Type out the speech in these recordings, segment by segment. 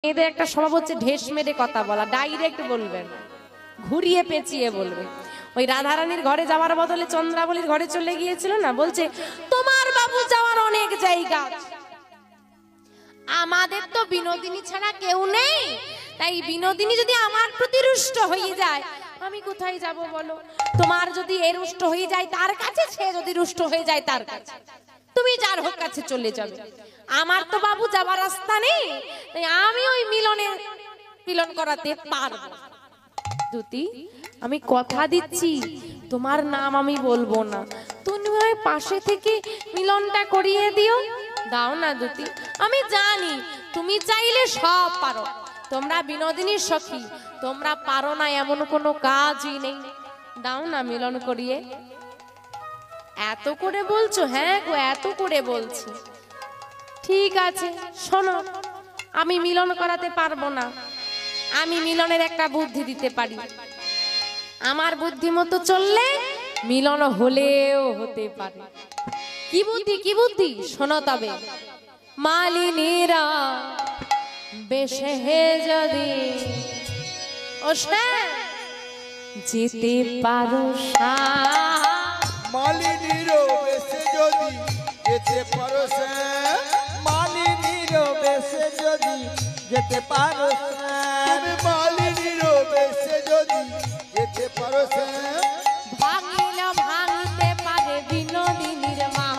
এদের একটা স্বভাব হচ্ছে ঢেস মেরে কথা বলা, ডাইরেক্ট বলবেন, ঘুরিয়ে পেঁচিয়ে বলবে। ওই রাধারানীর ঘরে যাওয়ার বদলে চন্দ্রাবলীর ঘরে চলে গিয়েছিল না, বলছে তোমার বাবু যাওয়ার অনেক জায়গা, আমাদের তো বিনোদিনী ছাড়া কেউ নেই, তাই বিনোদিনী যদি আমার প্রতি রুষ্ট হয়ে যায় আমি কোথায় যাব বলো? তোমার যদি এ রুষ্ট হয়ে যায় তার কাছে, সে যদি রুষ্ট হয়ে যায় তার কাছে, তুমি যার হোক কাছে চলে যাবে। আমার তো বাবু যাবার রাস্তা নেই, তাই আমি ওই মিলন করাতে পারবো। দুতি, আমি কথা দিচ্ছি তোমার নাম আমি বলবো না, তুমি ওই পাশে থেকে মিলনটা করিয়ে দিও। দাও না দুতি, আমি জানি তুমি চাইলে সব পারো, তোমরা বিনোদিনীর সখী, তোমরা পারো না এমন কোনো কাজই নেই, দাও না মিলন করিয়ে। এত করে বলছো? হ্যাঁ গো, এত করে বলছি। ঠিক আছে শোনো, আমি মিলন করাতে পারবো না, আমি মিলনের একটা বুদ্ধি দিতে পারি। আমার বুদ্ধি মতো চললে মিলন হলেও হতে পারে। কি বুদ্ধি? কি বুদ্ধি? শোনো তবে। মালিনীরা বেশে যদি ও যেতে পারো, মালিনীরও বেশে যদি যেতে পারো, মালিনীরও বেশে যদি যেতে পারো, মালিনীরও বেশে যদি যেতে পারো, ভাঙিলে ভাঙতে পারে বিনোদিনীর মান,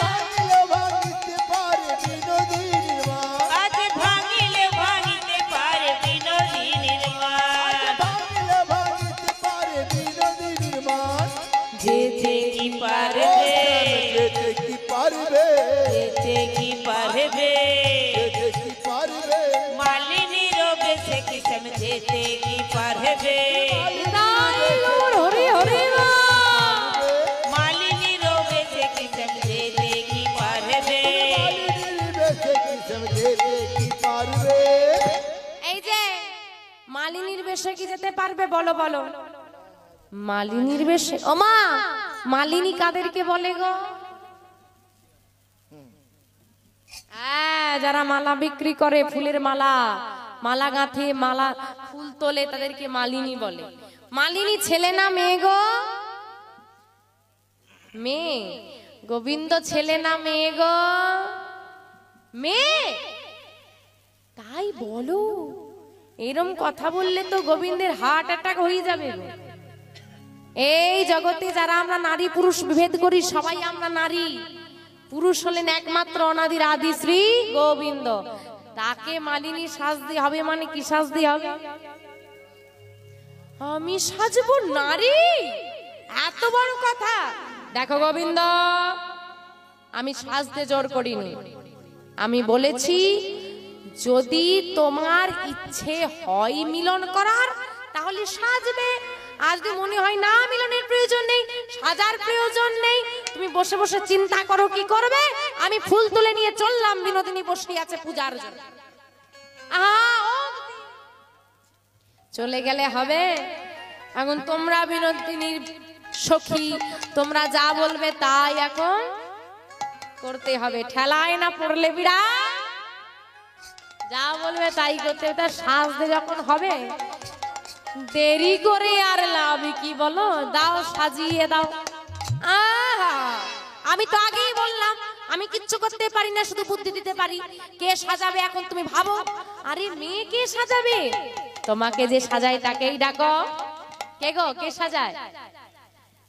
ভাঙিতে পারে বিনোদিনীর মান, আজ ভাঙিলে ভাঙিতে পারে বিনোদিনীর মান, ভাঙিতে পারে বিনোদিনীর মান, যেতে কি পারবে, যেতে কি পারবে, যেতে কি পারবে, যেতে কি পারবে, মালিনীর বেশে কিসম যেতে কি পারবে, হরি হরি মালিনীর বেশে কিসম যেতে কি পারবে, মালিনীর বেশে কিসম যেতে কি পারবে। এই যে মালিনীর বেশে কি যেতে পারবে? বলো বলো। মালিনীর বেশে? ও মা, মালিনী কাদেরকে বলে গো? হ্যাঁ, যারা মালা বিক্রি করে, ফুলের মালা, মালা গাঁথে, মালা ফুল তোলে, তাদেরকে মালিনী বলে। মালিনী ছেলে না মেয়ে গো? মেয়ে। গোবিন্দ ছেলে না মেয়ে গো? মেয়ে। তাই বলো, এরম কথা বললে তো গোবিন্দের হার্ট অ্যাটাক হয়ে যাবে। এই জগতে যারা আমরা নারী পুরুষ বিভেদ করি, সবাই আমরা নারী, পুরুষ হলেন একমাত্র অনাদির আদি শ্রী গোবিন্দ, তাকে মালিনী সাজতে হবে। মানে কি সাজতে হবে? আমি সাজবো নারী? এত বড় কথা! দেখো গোবিন্দ, আমি সাজতে জোর করিনি, আমি বলেছি যদি তোমার ইচ্ছে হয় মিলন করার তাহলে সাজবে, আর যদি মনে হয় না মিলনের প্রয়োজন নেই, সাজার প্রয়োজন নেই, তুমি বসে বসে চিন্তা করো কি করবে, আমি ফুল তুলে নিয়ে চললাম, বিনোদিনী বসে আছে পূজার জন্য। চলে গেলে হবে? এখন তোমরা বিনোদিনীর সখী, তোমরা যা বলবে তাই এখন করতে হবে, ঠেলায় না পড়লে বিড়া, যা বলবে তাই করতে হবে। তার সাজতে যখন হবে, দেরি করে আর লাভ কি বলো? দাও, সাজিয়ে দাও। আমি তো আগেই বললাম আমি কিচ্ছু করতে পারি না, শুধু বুদ্ধি দিতে পারি। কে সাজাবে এখন তুমি ভাবো? আরে মেয়ে কে সাজাবে? তোমাকে যে সাজায় তাকেই ডাকো। কে গো? কে সাজায়?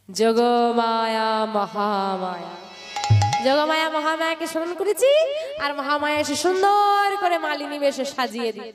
যোগমায়া মহামায়া। যোগমায়া মহামায়াকে স্মরণ করেছি, আর মহামায়া এসে সুন্দর করে মালিনী বেশে সাজিয়ে দিয়ে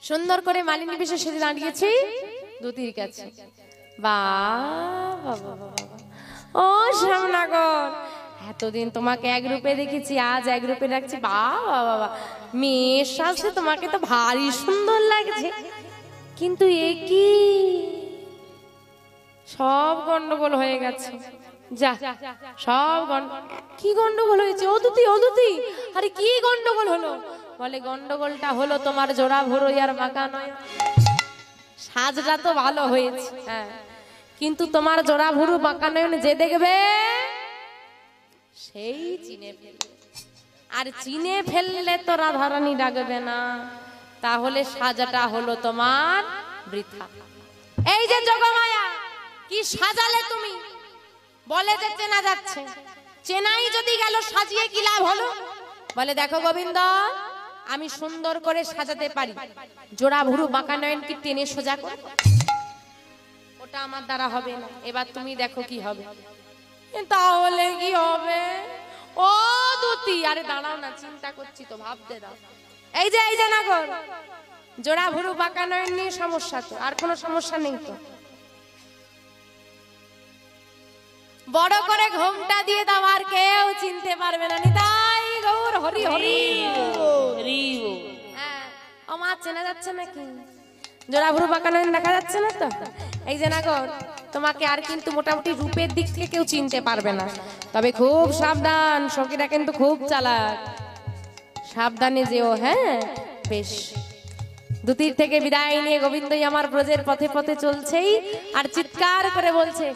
সুন্দর করে মালিনী বেশে সেজে দাঁড়িয়েছি। দুতির কাছে। বাবা ও শ্যামনগর, এতদিন তোমাকে এক রূপে দেখেছি, আজ এক রূপে রাখছি। বাবা বাবা, মেয়ের সাথে তোমাকে তো ভারী সুন্দর লাগছে, কিন্তু এ কি সব গন্ডগোল হয়ে গেছে। যা সব কি গন্ডগোল হয়েছে? ও দুতি, ও দুতি, আরে কি গন্ডগোল হলো? বলে গন্ডগোলটা হলো তোমার জোড়া ভরই আর বাঁকা নয়। সাজটা তো ভালো হয়েছে, হ্যাঁ, কিন্তু তোমার জোড়া ভুরু বাঁকা নয়ন যে দেখবে সেই চিনে ফেলবে, আর চিনে ফেললে তো রাধারানী ডাকবে না, তাহলে সাজাটা হলো তোমার বৃথা। এই যে যোগমায়া, কি সাজালে তুমি? বলে যে চেনা যাচ্ছে, চেনাই যদি গেল সাজিয়ে কি লাভ হলো? বলে দেখো গোবিন্দ, আমি সুন্দর করে সাজাতে পারি, জোড়া ভুরু বাঁকা নয়ন কি টেনে সোজা করে, ওটা আমার দ্বারা হবে না। এবার তুমি দেখো কি হবে। তাহলে কি হবে? ও দুতি, আরে দাঁড়াও না, চিন্তা করছি তো, ভাবতে দাও। এই যে নাগর, জোড়া ভুরু বাঁকা নয়ন নিয়ে সমস্যা তো, আর কোনো সমস্যা নেই তো? বড় করে ঘোমটা দিয়ে দাও, আর কেউ চিনতে পারবে না। নিতাই গৌর হরি হরি। হ্যাঁ, আমার চেনা যাচ্ছে নাকি? জোড়া ভুরু বাঁকা নয়ন দেখা যাচ্ছে না তো? এই যে নাগর, তোমাকে আর কিন্তু মোটামুটি রূপের দিক থেকে কেউ চিনতে পারবে না, তবে খুব সাবধান, সখীরা কিন্তু খুব চালাক, সাবধানে যেও। হ্যাঁ বেশ। দুতির থেকে বিদায় নিয়ে গোবিন্দই আমার ব্রজের পথে পথে চলছেই, আর চিৎকার করে বলছে,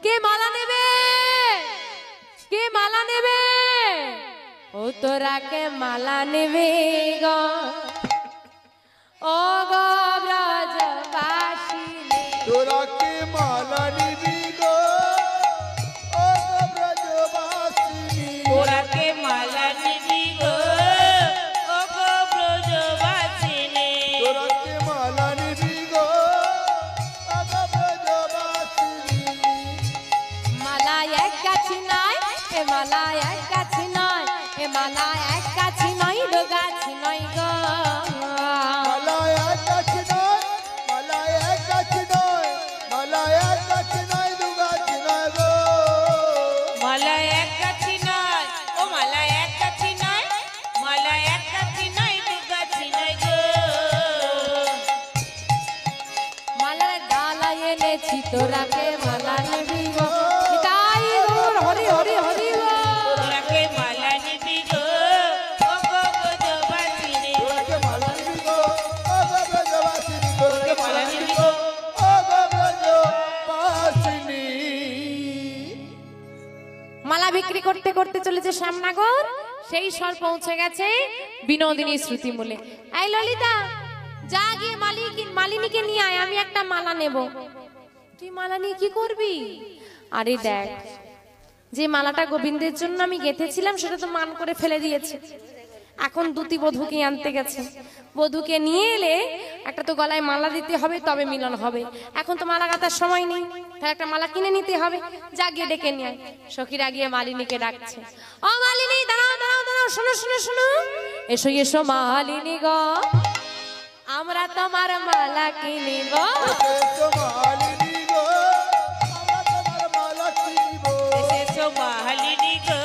কে মালা নেবে, কে মালা নেবে? ও তোরা কে মালা নেবে গো, ও গো ব্রজবাসী, তোরা কে মালা নিবি গো, ও ব্রজবাসিনী। তোরা কে মালা নিবি গো, ও গো ব্রজবাসিনী। তোরা কে মালা নিবি গো, ও ব্রজবাসিনী। মালা এক গাছি নয়, এ মালা এক গাছি নয়, এ মালা এক গাছি নয়, দু গাছি নয় গো। মালা এক গাছি নয়, মালা এক গাছি নয়, মালা এক গাছি নয়, দু গাছি নয় গো। মালা এক গাছি নয়, ও মালা এক গাছি নয়, মালা এক গাছি নয়, দু গাছি নয় গো। মালার ডালা এনেছি, তোরা কে মালা নিবি গো। নিতাই গৌর হরি হরি হরি গো। তোরা কে মালা নিবি গো, ও গো ব্রজবাসিনী। তোরা কে মালা নিবি গো, ও ব্রজবাসিনী। তোরা কে মালা নিবি গো, ও ব্রজবাসিনী। মালা বিক্রি করতে করতে চলেছে শ্যামনগর, সেই স্বর পৌঁছে গেছে বিনোদিনী শ্রুতিমূলে। এই ললিতা, যা গিয়ে মালিনীকে নিয়ে আয়, আমি একটা মালা নেব। তুই মালা নিয়ে কি করবি? আরে দেখ, যে মালাটা গোবিন্দের জন্য আমি গেঁথেছিলাম সেটা তো মান করে ফেলে দিয়েছে, এখন দুতি বধূকে আনতে গেছে। বধূকে নিয়ে এলে একটা তো গলায় মালা দিতে হবে, তবে মিলন হবে। এখন তো মালা গাঁথার সময় নেই, তাহলে একটা মালা কিনে নিতে হবে। যা গিয়ে ডেকে নিয়ে আয়। সখীরা গিয়ে মালিনীকে ডাকছে, ও মালিনী, দাঁড়াও দাঁড়াও দাঁড়াও, শোনো শোনো শোনো, এসো এসো মালিনী গো, আমরা তোমার মালা কিনিব। এসো মালিনী গো, আমরা তোমার মালা কিনিব। এসো মালিনী গো,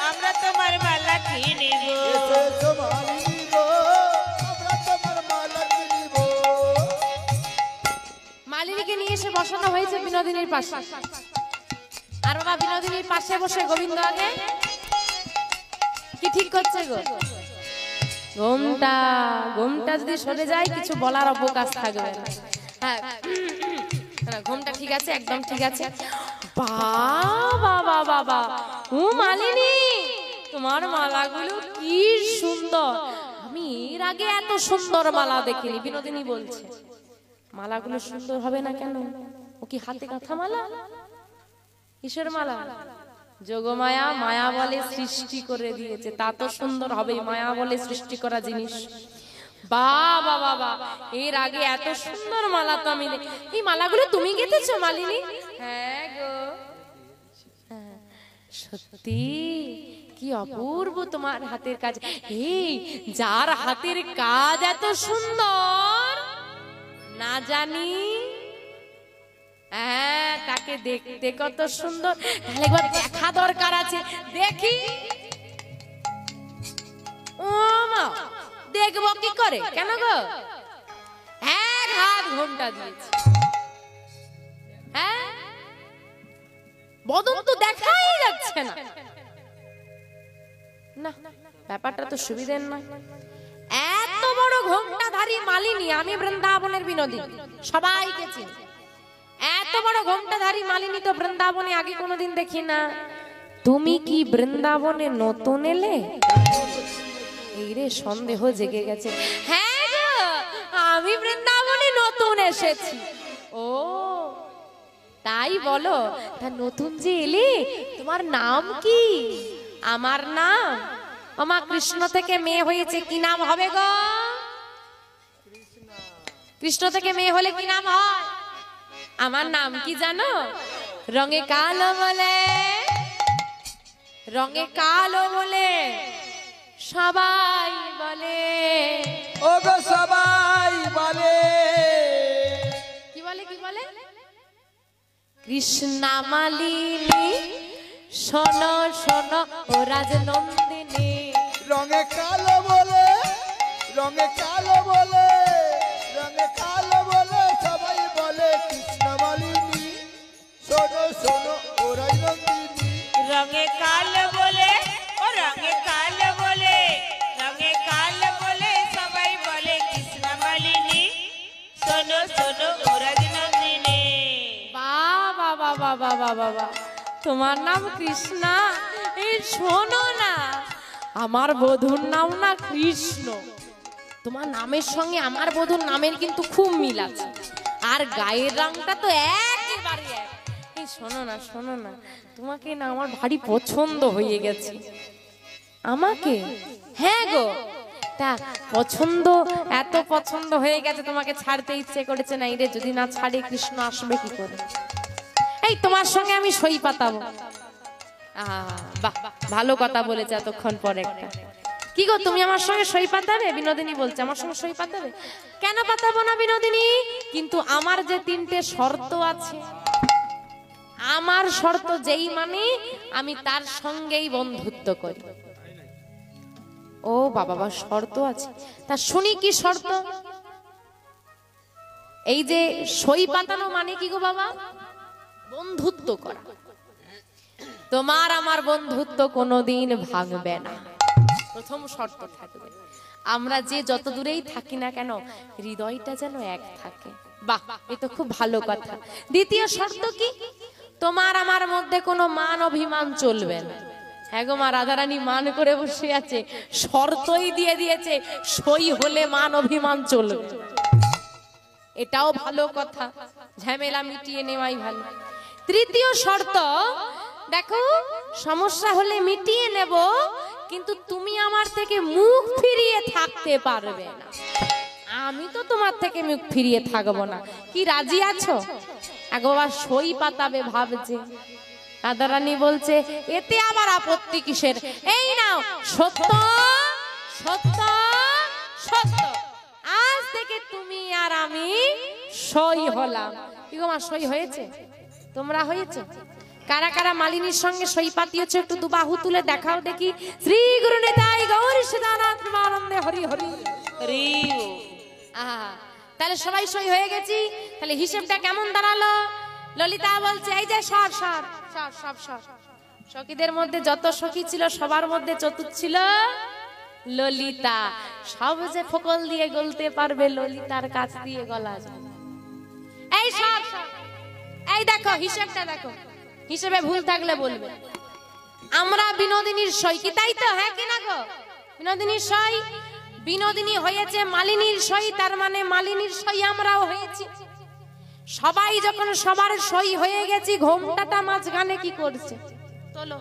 আমরা তোমার মালা কিনিব। এসো মালিনী গো, আমরা তোমার মালা কিনিব। মালিনীকে নিয়ে এসে বসানো হয়েছে বিনোদিনীর পাশে। আর বাবা বিনোদিনীর পাশে বসে গোবিন্দ আগে কি ঠিক করছে গো? ঘোমটা ঘোমটা যদি সরে যায় কিছু বলার অবকাশ থাকবে না। হ্যাঁ, ঘোমটা ঠিক আছে, একদম ঠিক আছে। বাবা বাবা বাবা, ও মালিনী, তোমার মালাগুলো কি সুন্দর, আমি এর আগে এত সুন্দর মালা দেখিনি। বিনোদিনী বলছে, মালাগুলো সুন্দর হবে না কেন? ও কি হাতে গাঁথা মালা? কিসের মালা? যোগমায়া মায়া বলে সৃষ্টি করে দিয়েছে, তা তো সুন্দর হবে, মায়া বলে সৃষ্টি করা জিনিস। বাবা বাবা, এর আগে এত সুন্দর মালা তো আমি এই মালাগুলো তুমি গেঁথেছো মালিনী? হ্যাঁ গো, সত্যি কি অপূর্ব তোমার হাতের কাজ। এই যার হাতের কাজ এত সুন্দর, না জানি একে দেখতে কত সুন্দর, তাহলে একবার দেখা দরকার আছে, দেখি। ও মা, দেখবো কি করে? কেন গো? এক হাত ঘোমটা দিয়েছে, হ্যাঁ, বদন তো দেখাই যাচ্ছে না। না, ব্যাপারটা তো সুবিধের নয়। এত বড় ঘোমটাধারী মালিনী, আমি বৃন্দাবনের বিনোদিনী, সবাইকে চিনি। এত বড় ঘোমটাধারী মালিনী তো বৃন্দাবনে আগে কোনোদিন দেখি না। তুমি কি বৃন্দাবনে নতুন এলে? এই রে, সন্দেহ জেগে গেছে। হ্যাঁ গো, আমি বৃন্দাবনে নতুন এসেছি। ও তাই বলো, তা নতুন যে এলে, তোমার নাম কি? আমার নাম, আমার কৃষ্ণ থেকে মেয়ে হয়েছে, কি নাম হবে গো? কৃষ্ণ থেকে মেয়ে হলে কি নাম হয়? আমার নাম কি জানো? রঙে কালো বলে, রঙে কালো বলে সবাই বলে। ও গো সবাই বলে, কি বলে, কি বলে? কৃষ্ণা মালিনী শোনো শোনো ও রাজনন্দিনী। রঙে কালো বলে, রঙে কালো বলে, রঙে কালো বলে সবাই বলে কৃষ্ণ মালিনী, শোনো শোনো ওরাই নন্দিনী। রঙে কালো বলে, ও রঙে কালো বলে, রঙে কালো বলে সবাই বলে কৃষ্ণ মালিনী, শোনো শোনো ও রাজনন্দিনী। বাবা বাবা বাবা বাবা, তোমার নাম কৃষ্ণা? এই শোনো না, আমার বধূর নাম না কৃষ্ণ। তোমার নামের সঙ্গে আমার বধূর নামের কিন্তু খুব মিল আছে, আর গায়ের রংটা তো একেবারে এক। এই শোনো না, শোনো না, তোমাকে না আমার ভারী পছন্দ হয়ে গেছে। আমাকে? হ্যাঁ গো, তা পছন্দ, এত পছন্দ হয়ে গেছে, তোমাকে ছাড়তে ইচ্ছে করেছে না। রে, যদি না ছাড়ে কৃষ্ণ আসবে কি করে? এই তোমার সঙ্গে আমি সই পাতাবো। বাহ, ভালো কথা বলেছে এতক্ষণ পরে একটা। কি গো, তুমি আমার সঙ্গে সই পাতাবে? বিনোদিনী বলছে আমার সঙ্গে সই পাতাবে। কেন পাতাবো না বিনোদিনী? কিন্তু আমার যে 3টে শর্ত আছে, আমার শর্ত যেই মানে আমি তার সঙ্গেই বন্ধুত্ব করি। ও বাবা, বা শর্ত আছে, তা শুনি কি শর্ত? এই যে সই পাতানো মানে কি গো বাবা? বন্ধুত্ব করা। তোমার আমার বন্ধুত্ব কোনোদিন ভাঙবে না, প্রথম শর্ত থাকবে। আমরা যে যত দূরেই থাকি না কেন, হৃদয়টা যেন এক থাকে। বাহ, এ তো খুব ভালো কথা। দ্বিতীয় শর্ত কি? তোমার আমার মধ্যে কোনো মান অভিমান চলবে না। হ্যাঁ গো মা, রাধারানী মান করে বসে আছে, শর্তই দিয়ে দিয়েছে, সই হলে মান অভিমান চলবে। এটাও ভালো কথা, ঝামেলা মিটিয়ে নেওয়াই ভালো। তৃতীয় শর্ত, দেখো, সমস্যা হলে মিটিয়ে নেব, কিন্তু তুমি আমার থেকে মুখ ফিরিয়ে থাকতে পারবে না। আমি তো তোমার থেকে মুখ ফিরিয়ে থাকবো না। কি রাজি আছো? একবার সই পাতাবে ভাবছে। রাধারানী বলছে, এতে আবার আপত্তি কিসের? এই নাও, সত্য সত্য সত্য, আজ থেকে তুমি আর আমি সই হলাম। কি গো মা, সই হয়েছে? তোমরা হয়েছে? কারা কারা মালিনীর সঙ্গে সই পাতিয়েছো একটু দুবাহু তুলে দেখাও দেখি। শ্রী গুরু নিতাই গৌর সদানন্দ প্রেমানন্দে হরি হরি হরি। তাহলে সবাই সই হয়ে গেছি। তাহলে হিসেবটা কেমন দাঁড়ালো? ললিতা বলছে, এই যে সর সর সর সব সর। সখীদের মধ্যে যত সখী ছিল সবার মধ্যে চতুর্থ ছিল ললিতা। সব যে ফকল দিয়ে গলতে পারবে, ললিতার কাছ দিয়ে গলা যায়। এই সর সর, এই দেখো হিসেবটা দেখো, হিসেবে ভুল থাকলে বলবে। আমরা বিনোদিনীর সই, কি তাই তো? হ্যাঁ কি না গো? বিনোদিনীর সই, বিনোদিনী হয়েছে মালিনীর সই, তার মানে মালিনীর সই আমরাও হয়েছি। সবাই যখন সবার সই হয়ে গেছি, ঘোমটাটা মাঝখানে কি করছে? তোলো।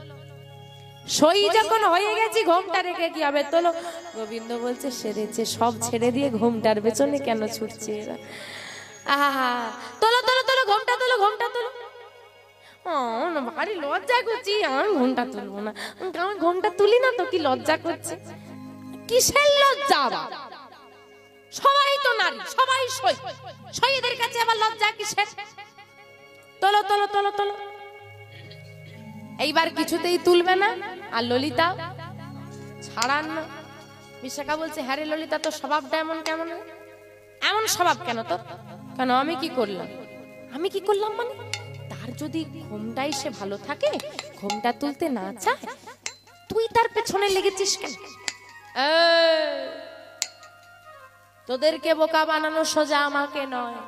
সই যখন হয়ে গেছি, ঘোমটা রেখে কি হবে? তোলো। গোবিন্দ বলছে, সেরেছে, সব ছেড়ে দিয়ে ঘোমটার পেছনে কেন ছুটছে এরা? আহা, তোলো তোলো তোলো, ঘোমটা তোলো, ঘোমটা তোলো। ভারী লজ্জা করছি, আমি ঘোমটা তুলবো না। আমি ঘোমটা তুলি না তো, কি লজ্জা করছে? কিসের লজ্জা? সবাই তো নারী, সবাই সই, সইদের কাছে আবার লজ্জা কিসের? তোলো তোলো তোলো তোলো। এইবার কিছুতেই তুলবে না। আর ললিতা ছাড়ান না। বিশাখা বলছে, হ্যাঁ রে ললিতা, তোর স্বভাবটা এমন কেমন? এমন স্বভাব কেন তোর? কেন আমি কি করলাম? আমি কি করলাম মানে? তার যদি ঘুমটাই সে ভালো থাকে, ঘুমটা তুলতে না চায়, তুই তার পেছনে লেগেছিস কেন? তোদেরকে বোকা বানানো সোজা, আমাকে নয়।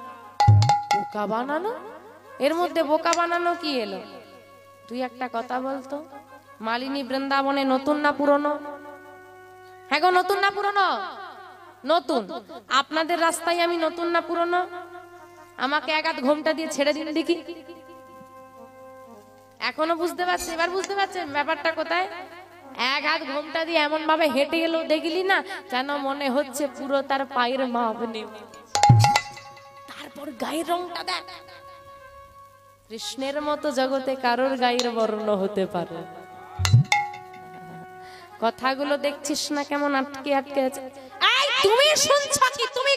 বোকা বানানো? এর মধ্যে বোকা বানানো কি এলো? তুই একটা কথা বলতো, মালিনী বৃন্দাবনে নতুন না পুরনো? হ্যাঁ গো, নতুন না পুরনো? নতুন। আপনাদের রাস্তায় আমি নতুন না পুরনো? আমাকে এক হাত ঘোমটা দিয়ে ছেড়ে দিন দেখি। এখনো বুঝতে পারছি? এবার বুঝতে পারছেন ব্যাপারটা কোথায়? এক হাত ঘোমটা দিয়ে এমন ভাবে হেঁটে গেল, দেখলি না, যেন মনে হচ্ছে পুরো তার পায়ের মাপ নেই। তারপর গায়ের রংটা দেখ, কৃষ্ণের মতো জগতে কারোর গায়ের বর্ণ হতে পারে। কথাগুলো দেখছিস না কেমন আটকে আটকে আছে? এই তুমি শুনছো কি? তুমি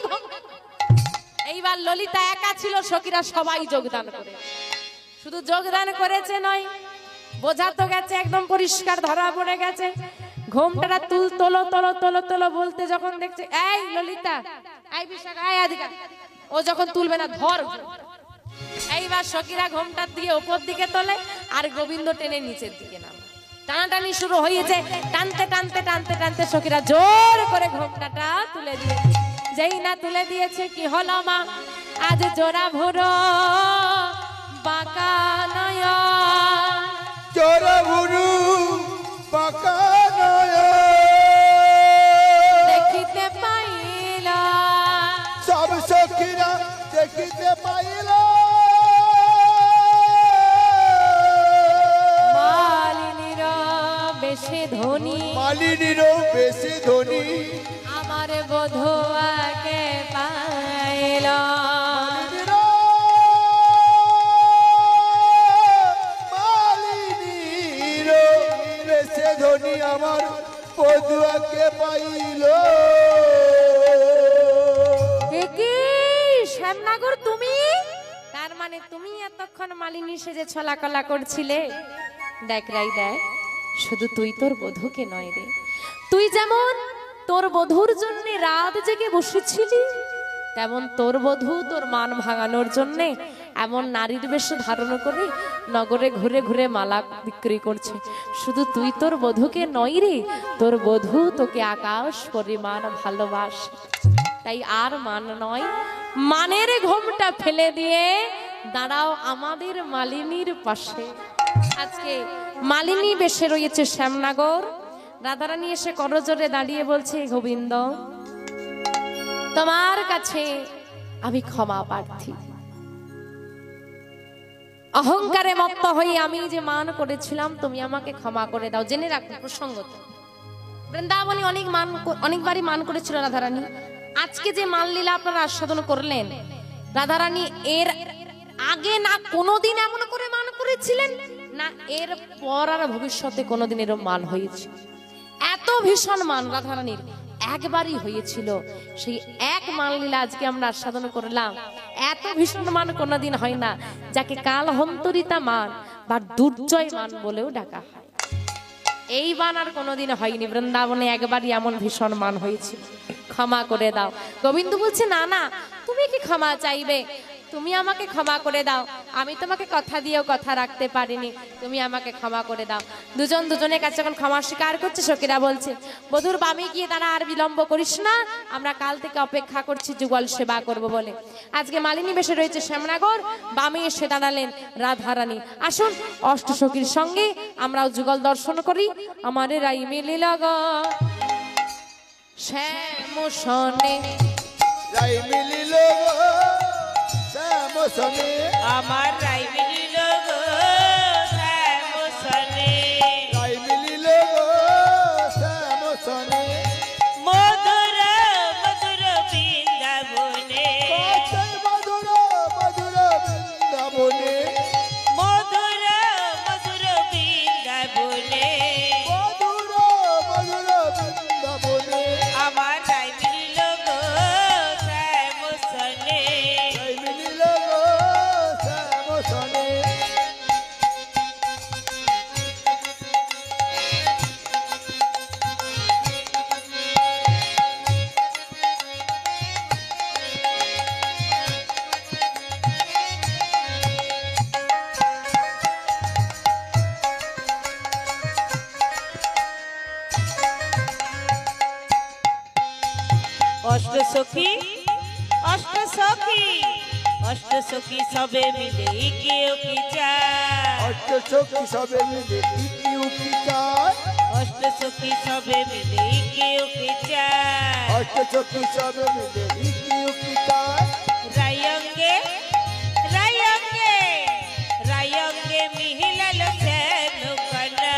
এইবার ললিতা একা ছিল, সখীরা সবাই যোগদান করে। শুধু যোগদান করেছে নয়, বোঝা তো গেছে, একদম পরিষ্কার ধরা পড়ে গেছে। ঘোমটাটা তুল, তোলো তোলো তোলো তোলো বলতে যখন দেখছে, এই ললিতা, এই বিশাখা, এই আদিকা, ও যখন তুলবে না, ধর। এইবার সখীরা ঘোমটার দিয়ে উপর দিকে তোলে, আর গোবিন্দ টেনে নিচের দিকে নামে। টানাটানি শুরু হয়েছে। টানতে টানতে টানতে টানতে সখীরা জোর করে ঘোমটাটা তুলে দিয়েছে। যেই না তুলে দিয়েছে, কি হলো মা? আজ জোড়া ভুরো বাঁকা নয়ন, জোড়া ভুরু বাঁকা নয়ন দেখিতে পাইল, সব সখীরা দেখিতে পাইল, মালিনীর বেশে ধনী, মালিনীর বেশি ধনী, আমার বধুয়াকে পাইল। মালিনীর বেশি ধনী, আমার বধুয়াকে পাইল। শ্যামনগর তুমি? তার মানে তুমি এতক্ষণ মালিনী সেজে ছলাকলা করছিলে? দেখ রাই দেখ, শুধু তুই তোর বধূকে নয় রে, তুই যেমন তোর বধূর জন্য রাত জেগে বসেছিলি, তেমন তোর বধূ তোর মান ভাঙানোর জন্য এমন নারীর বেশ ধারণ করে নগরে ঘুরে ঘুরে মালা বিক্রি করছে। শুধু তুই তোর বধূকে নয় রে, তোর বধূ তোকে আকাশ পরিমাণ ভালোবাসে। তাই আর মান নয়, মানের ঘোমটা ফেলে দিয়ে দাঁড়াও আমাদের মালিনীর পাশে। আজকে মালিনী বেশে রয়েছে শ্যামনগর। রাধারানী এসে করজোরে দাঁড়িয়ে বলছে, গোবিন্দ, তোমার কাছে আমি ক্ষমা প্রার্থী। অহংকারে মত্ত হয়ে আমি যে মান করেছিলাম, তুমি আমাকে ক্ষমা করে দাও। জেনে রাখো প্রসঙ্গত, বৃন্দাবনে অনেকবারই মান করেছিল রাধারানী। আজকে যে মান লীলা আপনারা আস্বাদন করলেন, রাধারানী এর আগে না কোনোদিন এমন করে মান করেছিলেন, না এর পর আর ভবিষ্যতে কোনোদিন এরকম মান হয়েছে। এত ভীষণ মান রাধারানীর একবারই হয়েছিল, সেই এক মান লীলা আজকে আমরা আস্বাদন করলাম। এত ভীষণ মান কোনোদিন হয় না, যাকে কাল হন্তরিতা মান বা দুর্জয় মান বলেও ডাকা হয়। এই মান আর কোনোদিন হয়নি, বৃন্দাবনে একবারই এমন ভীষণ মান হয়েছিল। ক্ষমা করে দাও। গোবিন্দ বলছে, না না, তুমি কি ক্ষমা চাইবে? তুমি আমাকে ক্ষমা করে দাও। আমি তোমাকে কথা দিয়েও কথা রাখতে পারিনি, তুমি আমাকে ক্ষমা করে দাও। দুজন দুজনের কাছে যখন ক্ষমা স্বীকার করছে, সখীরা বলছে, বধুর বামে গিয়ে তারা আর বিলম্ব করিস না, আমরা কাল থেকে অপেক্ষা করছি যুগল সেবা করব বলে। আজকে মালিনী বেশে রয়েছে শ্যামনগর, বামে এসে দাঁড়ালেন রাধারানী। আসুন অষ্টসখীর সঙ্গে আমরাও যুগল দর্শন করি। আমার রাই মিলিল গো শ্যাম সনে, রাই মিলিল শ্যাম সনে, আমার রাই মিলিল গো শ্যাম সনে, রাই মিলিল শ্যাম সনে, মধুর মধুর বৃন্দাবনে, মধুর মধুর বৃন্দাবনে, মধুর মধুর বৃন্দাবনে, মধুর মধুর বৃন্দাবনে, আমার রাই মিলিল গো শ্যাম সনে, রাই মিলিল শ্যাম সনে, সখী অষ্ট সখী অষ্ট সখী সবে মিলে কেউ কি চায় অষ্ট সখী সবে মিলে ইকি উকি চায় অষ্ট সখী সবে মিলে কেউ কি চায় অষ্ট সখী সবে মিলে ইকি উকি চায় রায়ঙ্গে রায়ঙ্গে রায়ঙ্গে মিহিলালো শ্যাম কানা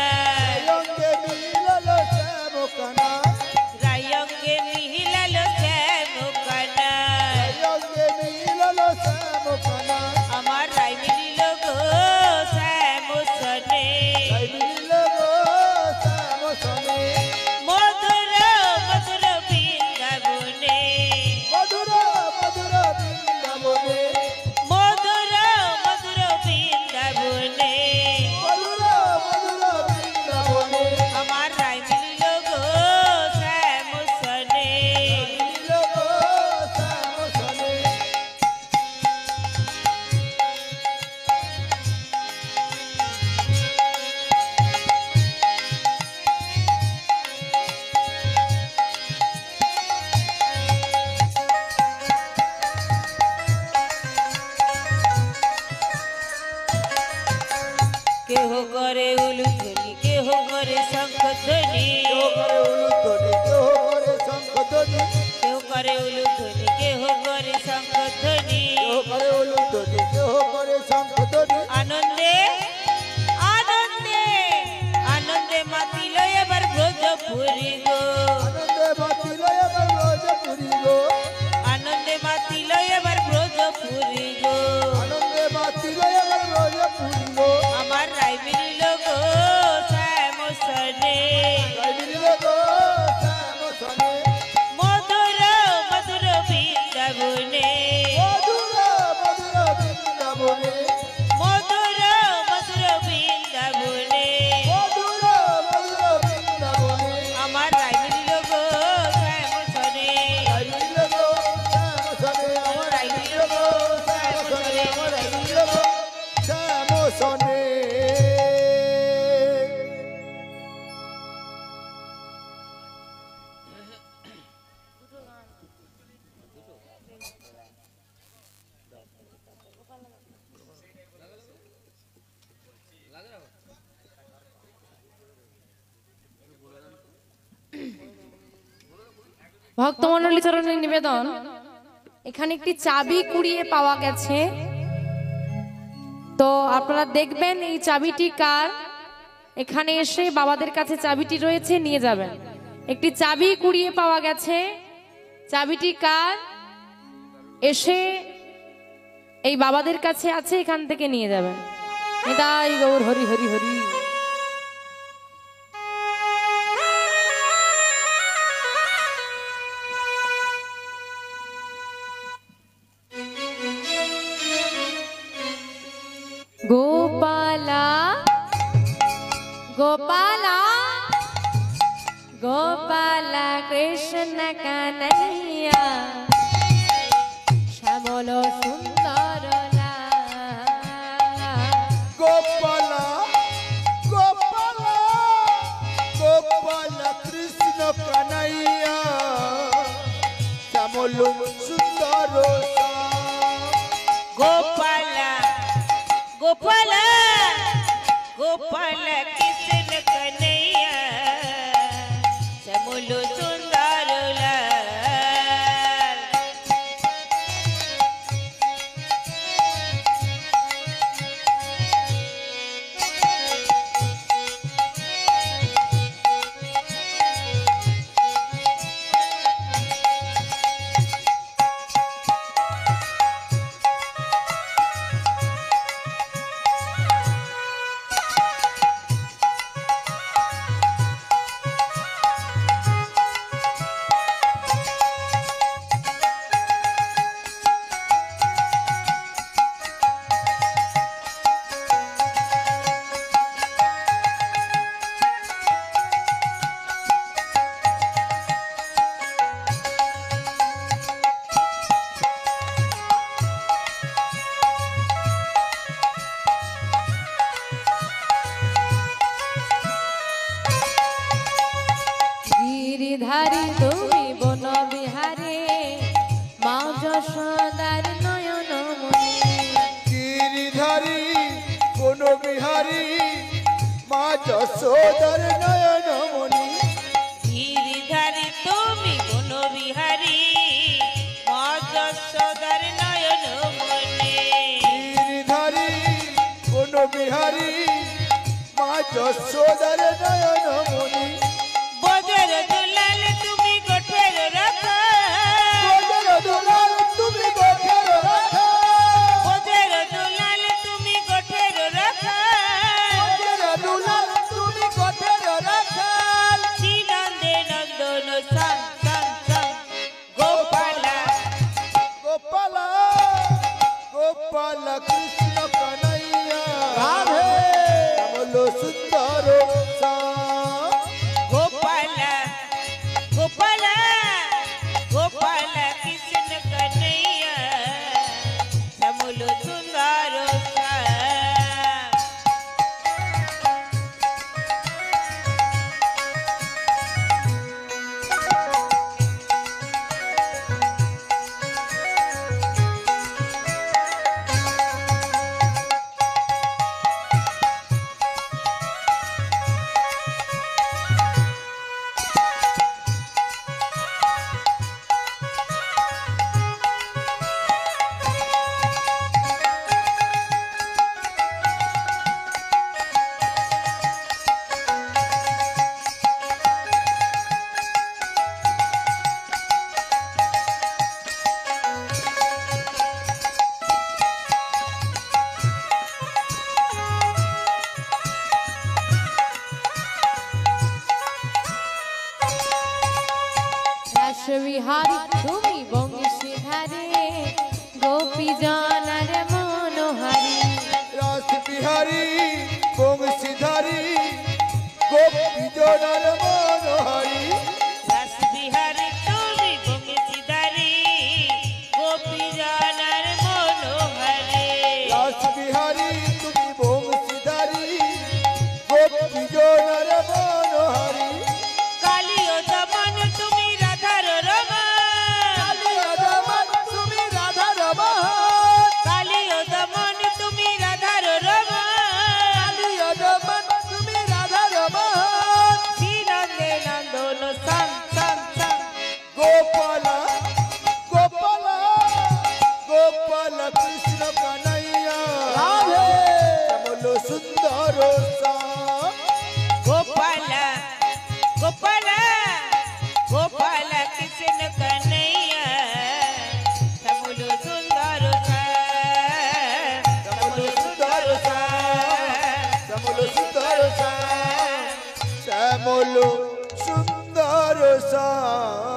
রঙ্গে মিলালো শ্যাম কানা রায়ঙ্গে মিহিলালো শ্যাম কানা রঙ্গে মিলালো শ্যাম কানা আমার রায় মিলিল গো শ্যাম সনে তাই মিলিল গো শ্যাম সনে মধুর মধুর বৃন্দাবনে মধুর মধুর বৃন্দাবনে মধুর মধুর বৃন্দাবনে মধুর মধুর বৃন্দাবনে আমার রায় মিলিল গো শ্যাম সনে মিলিল গো শ্যাম সনে কেহ করে উলুধ্বনি কেহ করে শঙ্খধ্বনি কেহ করে উলুধ্বনি কেহ করে শঙ্খধ্বনি কেহ করে উলুধ্বনি কেহ করে শঙ্খধ্বনি কেহ করে উলুধ্বনি কেহ করে শঙ্খধ্বনি আনন্দে আনন্দে আনন্দে মাতিল এবার ব্রজপুরি গো আনন্দে মাতিল এবার ব্রজপুরি গো আনন্দে মাতিল এবার ব্রজপুরি গো আনন্দে মাতিল এবার ব্রজপুরি গো আমার রায় মিলিল গো শ্যাম সনে তাই মিলিল গো শ্যাম সনে মধুর মধুর বৃন্দাবনে মধুর মধুর বৃন্দাবনে মধুর মধুর বৃন্দাবনে মধুর মধুর বৃন্দাবনে আমার রায় মিলিল গো শ্যাম সনে তাই মিলিল গো শ্যাম সনে আমার রাই মিলিল গো শ্যাম সনে আমার রাই মিলিল গো শ্যাম সনে ভক্তমণ্ডলী চরণে নিবেদন, এখানে একটি চাবি কুড়িয়ে পাওয়া গেছে, তো আপনারা দেখবেন এই চাবিটি কার। এখানে এসে বাবাদের কাছে চাবিটি রয়েছে, নিয়ে যাবেন। একটি চাবি কুড়িয়ে পাওয়া গেছে, চাবিটি কার এসে এই বাবাদের কাছে আছে, এখান থেকে নিয়ে যাবেন। নিতাই গৌর হরি হরি হরি। गोपाला गोपाला गोपाला कृष्ण कन्हैया श्यामल सुंदर গোপালা গোপালা গোপালা কৃষ্ণ কানাইয়া শ্যামল সুন্দর গোপালা গোপালা গোপালা কৃষ্ণ কন্হैया শ্যামল সুন্দর লাল। বিহারী মা যশোদার নয়ন মনি গিরিধারী তুমি বনবিহারী মা যশোদার নয়ন মনে গিরিধারী কোন বিহারী মা যশোদার নয়ন মনি বজর দুলাল তুমি গোঠের রাখা বজর দুলাল তুমি গোঠের রাখা বজর দুলাল তুমি গোঠের রাখা বজর দুলাল তুমি গোঠের রাখা শ্রীনন্দে নন্দন সং সং সং গোপালা গোপালা গোপাল কৃষ্ণ কানাইয়া রাধে বলো সুন্দর শ্যাম গোপালা গোপালা গোপালা কৃষ্ণ কন্হैया শ্যামল সুন্দর শ্যাম বিহারী তুমি বংশীধারে গোপী জনার মনোহারী রাস বিহারী বংশীধারী গোপী জনার মনোহারী রাস বিহারী তুমি বংশীধারী গোপী জনার মনোহরে রাস বিহারী তুমি বংশীধারী গোপী জনার মনোহারী কালিও দমন তুমি রাধার রমণ কালিয়া দমন তুমি রাধা রমণ কালিও দমন তুমি রাধার রমণ কালিয়া দমন তুমি রাধা রমণ শ্রীনন্দে নন্দন সং সং সং গোপালা গোপালা গোপাল কৃষ্ণ কানাইয়া রাধে বলো সুন্দর শ্যাম গোপালা গোপালা গোপালা কৃষ্ণ কন্হैया শ্যামল সুন্দর শ্যাম শ্যামল সুন্দর শ্যাম শ্যামল সুন্দর শ্যাম শ্যামল সুন্দর শ্যাম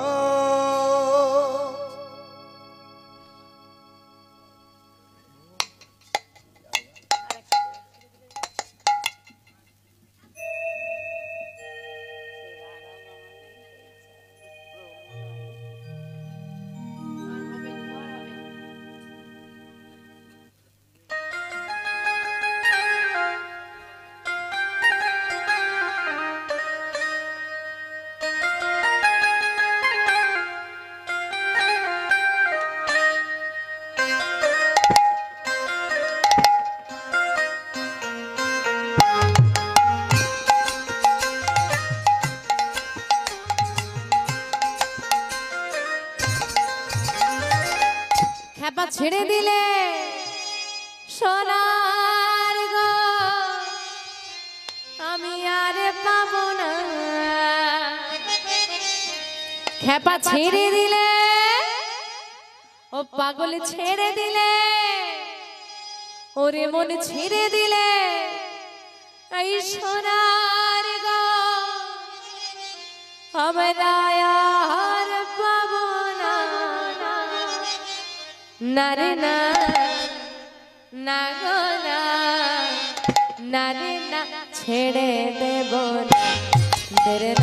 খেপা ছেড়ে দিলে সোনার গো আমি আর পাবো না খেপা ছেড়ে দিলে ও পাগল ছেড়ে দিলে ওরে মন ছেড়ে দিলে এই সোনার গো আমরা আর পাবো না না রে না না গো না না রে না ছেড়ে দেব না রে